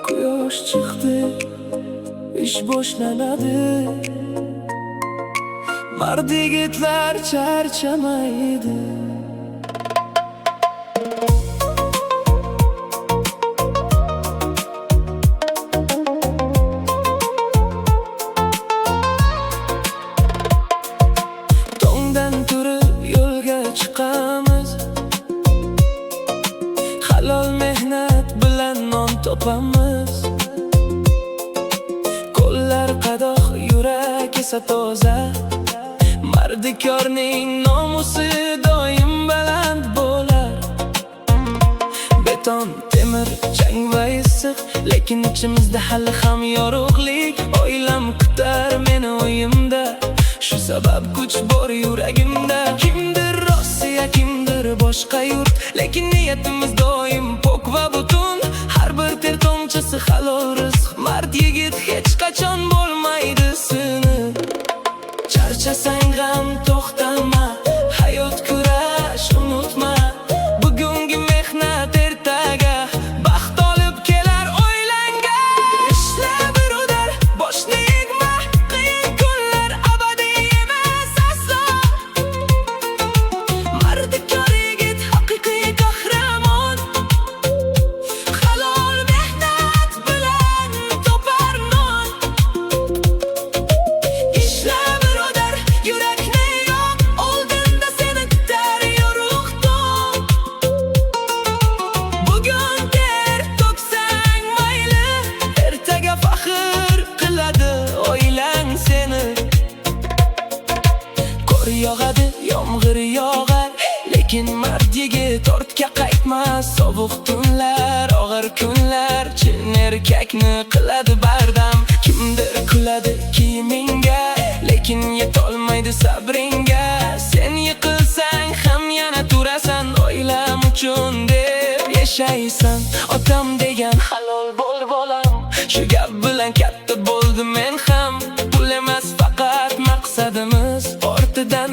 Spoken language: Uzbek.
Quyosh chiqdi, ish boshlanadi. Mard yigitlar charchamaydi. Tongdan turib yo'lga chiqamiz. Halol mehnat bilan non topamiz. Qo'llar qadoq, yurak esa toza. Mardikorning nomusi doim baland bo'lar. Beton, temir, chang va issiq, lekin ichimizda hali ham yorug'lik. Oilam kutar meni o'yimda, shu sabab kuch bor yuragimda. Kimdir Rossiya, kimdir boshqa yurt, lekin niyatimiz doim pok va butun. Har bir ter tomchisi halol rizq. Mard yigit hech qachon bo'lmaydi sinib. Charchasang ham to'xtama, hayot kurash unutma. Bugungi mehnat ertaga baxt olib kelar oilangga. Ishla birodar, boshni egma, qiyin kunlar abadiy emas aslo. Mardikor yigit haqiqiy qahramon, halol mehnat bilan topar non. Ishla birodar, yurakni yoq, oldinda seni kutar yorug' tong. Bugun ter to'ksang mayli, ertaga faxr qiladi oilang seni. Qor yog'adi, yomg'ir yog'ar, lekin mard yigit ortga qaytmas. Sovuq tunlar, og'ir kunlar, chin erkakni qiladi bardam. Kimdir kuladi kiyimingga, lekin yetolmaydi sabringga. Sen yiqilsang ham yana turasan, oilam uchun deb yashaysan. Otam degan halol bo'l bolam, shu gap bilan katta bo'ldim men ham. Pul emas faqat maqsadimiz, ortidan